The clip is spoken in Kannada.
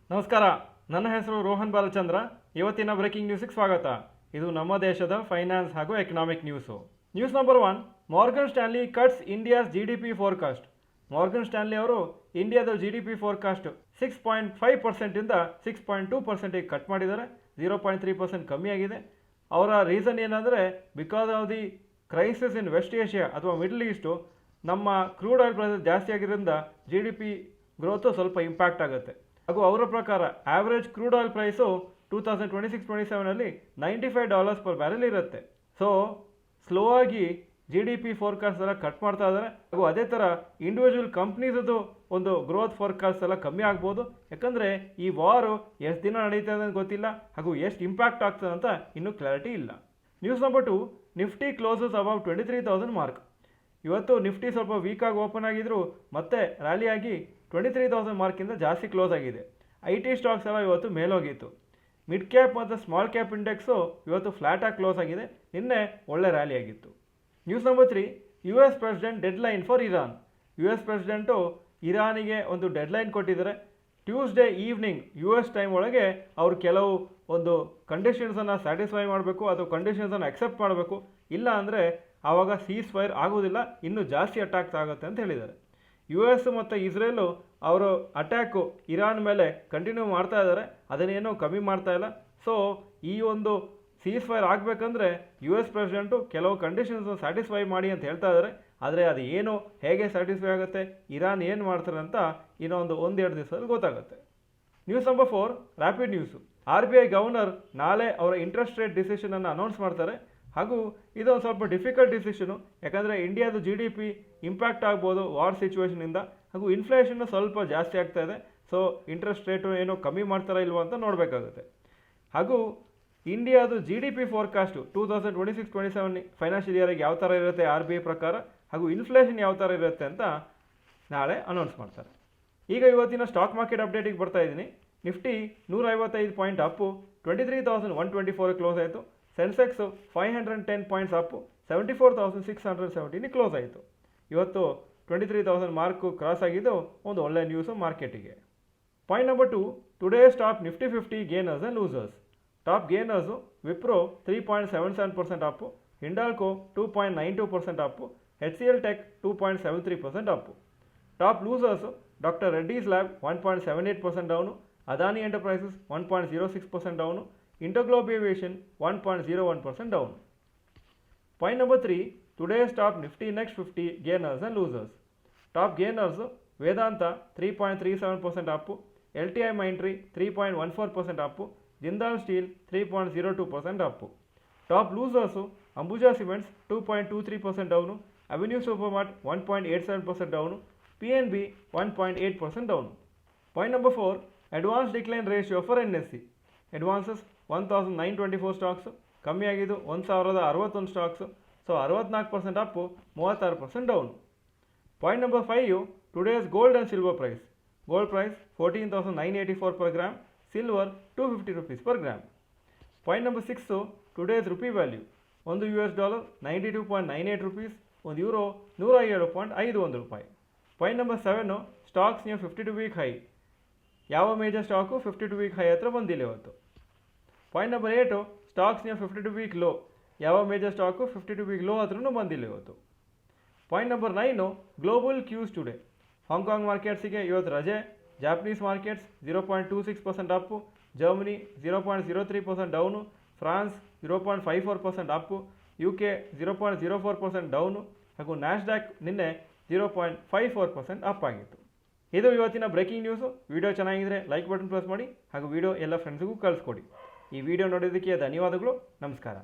ನಮಸ್ಕಾರ, ನನ್ನ ಹೆಸರು ರೋಹನ್ ಬಾಲಚಂದ್ರ. ಇವತ್ತಿನ ಬ್ರೇಕಿಂಗ್ ನ್ಯೂಸ್ಗೆ ಸ್ವಾಗತ. ಇದು ನಮ್ಮ ದೇಶದ ಫೈನಾನ್ಸ್ ಹಾಗೂ economic news. News number 1, Morgan Stanley cuts India's GDP forecast. Morgan Stanley ಅವರು ಇಂಡಿಯಾದ GDP ಫೋರ್ಕಾಸ್ಟ್ 6.5% ಇಂದ 6.2% ಕಟ್ ಮಾಡಿದ್ದಾರೆ. 0.3% ಕಮ್ಮಿ ಆಗಿದೆ. ಅವರ ರೀಸನ್ ಏನಂದರೆ, because of the crisis in West Asia ಅಥವಾ ಮಿಡಲ್ ಈಸ್ಟು, ನಮ್ಮ ಕ್ರೂಡ್ ಆಯಿಲ್ ಪ್ರೈಸಸ್ ಜಾಸ್ತಿ ಆಗಿರೋದ್ರಿಂದ GDP ಗ್ರೋತು ಸ್ವಲ್ಪ ಇಂಪ್ಯಾಕ್ಟ್ ಆಗುತ್ತೆ. ಹಾಗೂ ಅವರ ಪ್ರಕಾರ average crude oil price 2026-27 $95 per barrel ಇರುತ್ತೆ. ಸೊ ಸ್ಲೋ ಆಗಿ GDP ಫೋರ್ಕಾಸ್ಟ್ ಎಲ್ಲ ಕಟ್ ಮಾಡ್ತಾ ಇದ್ದಾರೆ. ಹಾಗೂ ಅದೇ ಥರ ಇಂಡಿವಿಜುವಲ್ ಕಂಪ್ನೀಸದು ಒಂದು ಗ್ರೋತ್ ಫೋರ್ಕಾಸ್ಟ್ ಎಲ್ಲ ಕಮ್ಮಿ ಆಗ್ಬೋದು. ಯಾಕಂದರೆ ಈ ವಾರು ಎಷ್ಟು ದಿನ ನಡೀತಾ ಇದೆ ಅಂತ ಗೊತ್ತಿಲ್ಲ, ಹಾಗೂ ಎಷ್ಟು ಇಂಪ್ಯಾಕ್ಟ್ ಆಗ್ತದೆ ಅಂತ ಇನ್ನೂ ಕ್ಲಾರಿಟಿ ಇಲ್ಲ. News number 2, Nifty closes above 23,000 mark. ಇವತ್ತು ನಿಫ್ಟಿ ಸ್ವಲ್ಪ ವೀಕಾಗಿ ಓಪನ್ ಆಗಿದ್ರು ಮತ್ತೆ ರ್ಯಾಲಿ ಆಗಿ 23,000 ಮಾರ್ಕಿಂದ ಜಾಸ್ತಿ ಕ್ಲೋಸ್ ಆಗಿದೆ. IT ಸ್ಟಾಕ್ಸ್ ಎಲ್ಲ ಇವತ್ತು ಮೇಲೋಗಿತ್ತು. ಮಿಡ್ ಕ್ಯಾಪ್ ಮತ್ತು ಸ್ಮಾಲ್ ಕ್ಯಾಪ್ ಇಂಡೆಕ್ಸು ಇವತ್ತು ಫ್ಲಾಟಾಗಿ ಕ್ಲೋಸ್ ಆಗಿದೆ. ನಿನ್ನೆ ಒಳ್ಳೆ ರ್ಯಾಲಿ ಆಗಿತ್ತು. News number 3, US president deadline for Iran. US president ಇರಾನಿಗೆ ಒಂದು ಡೆಡ್ಲೈನ್ ಕೊಟ್ಟಿದ್ದಾರೆ. ಟ್ಯೂಸ್ಡೇ ಈವ್ನಿಂಗ್ US ಟೈಮ್ ಒಳಗೆ ಅವರು ಕೆಲವು ಒಂದು ಕಂಡೀಷನ್ಸನ್ನು ಸ್ಯಾಟಿಸ್ಫೈ ಮಾಡಬೇಕು ಅಥವಾ ಕಂಡೀಷನ್ಸನ್ನು ಅಕ್ಸೆಪ್ಟ್ ಮಾಡಬೇಕು. ಇಲ್ಲ ಅಂದರೆ ಆವಾಗ ಸೀಸ್ ಫೈರ್ ಆಗೋದಿಲ್ಲ, ಇನ್ನೂ ಜಾಸ್ತಿ ಅಟ್ಯಾಕ್ಸ್ ಆಗುತ್ತೆ ಅಂತ ಹೇಳಿದ್ದಾರೆ. US ಮತ್ತು ಇಸ್ರೇಲು ಅವರು ಅಟ್ಯಾಕು ಇರಾನ್ ಮೇಲೆ ಕಂಟಿನ್ಯೂ ಮಾಡ್ತಾ ಇದ್ದಾರೆ, ಅದನ್ನೇನೂ ಕಮ್ಮಿ ಮಾಡ್ತಾ ಇಲ್ಲ. ಸೊ ಈ ಒಂದು ಸೀಸ್ ಫೈರ್ ಆಗಬೇಕಂದ್ರೆ US ಪ್ರೆಸಿಡೆಂಟು ಕೆಲವು ಕಂಡೀಷನ್ಸ್ ಸ್ಯಾಟಿಸ್ಫೈ ಮಾಡಿ ಅಂತ ಹೇಳ್ತಾ ಇದ್ದಾರೆ. ಆದರೆ ಅದು ಏನು, ಹೇಗೆ ಸ್ಯಾಟಿಸ್ಫೈ ಆಗುತ್ತೆ, ಇರಾನ್ ಏನು ಮಾಡ್ತಾರೆ ಅಂತ ಇನ್ನೊಂದು 1-2 ದಿವಸದಲ್ಲಿ ಗೊತ್ತಾಗುತ್ತೆ. News number 4, rapid news. RBI governor ನಾಳೆ ಅವರ ಇಂಟ್ರೆಸ್ಟ್ ರೇಟ್ ಡಿಸಿಷನನ್ನು ಅನೌನ್ಸ್ ಮಾಡ್ತಾರೆ. ಹಾಗೂ ಇದೊಂದು ಸ್ವಲ್ಪ ಡಿಫಿಕಲ್ಟ್ ಡಿಸಿಷನು, ಯಾಕಂದರೆ ಇಂಡಿಯಾದ GDP ಇಂಪ್ಯಾಕ್ಟ್ ಆಗ್ಬೋದು ವಾರ್ ಸಿಚುವೇಷನಿಂದ. ಹಾಗೂ ಇನ್ಫ್ಲೇಷನ್ನು ಸ್ವಲ್ಪ ಜಾಸ್ತಿ ಆಗ್ತಾ ಇದೆ. ಸೊ ಇಂಟ್ರೆಸ್ಟ್ ರೇಟು ಏನೋ ಕಮ್ಮಿ ಮಾಡ್ತಾರಾ ಇಲ್ವೋ ಅಂತ ನೋಡಬೇಕಾಗುತ್ತೆ. ಹಾಗೂ ಇಂಡಿಯಾದು GDP ಫೋರ್ಕಾಸ್ಟು 2026-27 ಫೈನಾನ್ಷಿಯಲ್ ಇಯರಿಗೆ ಯಾವ ಥರ ಇರುತ್ತೆ RBI ಪ್ರಕಾರ, ಹಾಗೂ ಇನ್ಫ್ಲೇಷನ್ ಯಾವ ಥರ ಇರುತ್ತೆ ಅಂತ ನಾಳೆ ಅನೌನ್ಸ್ ಮಾಡ್ತಾರೆ. ಈಗ ಇವತ್ತಿನ ಸ್ಟಾಕ್ ಮಾರ್ಕೆಟ್ ಅಪ್ಡೇಟಿಗೆ ಬರ್ತಾ ಇದ್ದೀನಿ. ನಿಫ್ಟಿ 155 ಪಾಯಿಂಟ್ ಅಪ್ಪು 23,124 ಕ್ಲೋಸ್ ಆಯಿತು. ಸೆನ್ಸೆಕ್ಸು 510 ಪಾಯಿಂಟ್ಸ್ ಅಪ್ಪು 74,617 ಕ್ಲೋಸ್ ಆಯಿತು. ಇವತ್ತು 23,000 ಮಾರ್ಕು ಕ್ರಾಸ್ ಆಗಿದ್ದು ಒಂದು ಒಳ್ಳೆಯ ನ್ಯೂಸು ಮಾರ್ಕೆಟಿಗೆ. Point number 2, today's top Nifty 50 gainers and losers. Top gainers Wipro 3.77% Appu, Hindalco 2.92% Appu, HCL tech 2.73% Appu. Top losers doctor Reddy's lab 1.78% down, Adani enterprises 1.06% down, InterGlobe aviation 1.01% down. Point number 3, today's top Nifty next 50 gainers and losers. Top gainers Vedanta 3.37% Appu, LTI Mindtree 3.14% Appu, Jindal steel 3.02% Appu. Top losers Ambuja cements 2.23% down, Avenue Supermart 1.87% down, PNB 1.8% down. Point number 4, advance decline ratio for NSE. Advances 1,924 stocks, ಕಮ್ಮಿ ಆಗಿದ್ದು 1,061 stocks. So 64% up, 36% down. Point number 5, today's gold and silver price. Gold price 14,984 per gram, silver $250 per gram. Point number 6, today's rupee value. $1 92.98 rupees, €1 107.51 ರೂಪಾಯಿ. Point number 7, stocks near 52 week high. ಯಾವ ಮೇಜರ್ ಸ್ಟಾಕು 52 ವೀಕ್ ಹೈ ಹತ್ರ ಬಂದಿಲ್ಲ ಇವತ್ತು. Point number 8, stocks near 52 week low. ಯಾವ ಮೇಜರ್ ಸ್ಟಾಕು 52 ವೀಕ್ ಲೋ ಹತ್ರನೂ ಬಂದಿಲ್ಲ ಇವತ್ತು. Point number 9, global cues today. Hong Kong ಮಾರ್ಕೆಟ್ಸಿಗೆ ಇವತ್ತು ರಜೆ. Japanese markets 0.26% up, Germany 0.03% down, France 0.54% up, UK 0.04% down, ಹಾಗೂ ನ್ಯಾಸ್ಡ್ಯಾಕ್ ನಿನ್ನೆ 0.54% ಅಪ್ ಆಗಿತ್ತು. ಇದು ಇವತ್ತಿನ ಬ್ರೇಕಿಂಗ್ ನ್ಯೂಸು. ವಿಡಿಯೋ ಚೆನ್ನಾಗಿದ್ದರೆ ಲೈಕ್ ಬಟನ್ ಪ್ರೆಸ್ ಮಾಡಿ, ಹಾಗೂ ವಿಡಿಯೋ ಎಲ್ಲ ಫ್ರೆಂಡ್ಸಿಗೂ ಕಳಿಸ್ಕೊಡಿ. ಈ ವಿಡಿಯೋ ನೋಡೋದಕ್ಕೆ ಧನ್ಯವಾದಗಳು. ನಮಸ್ಕಾರ.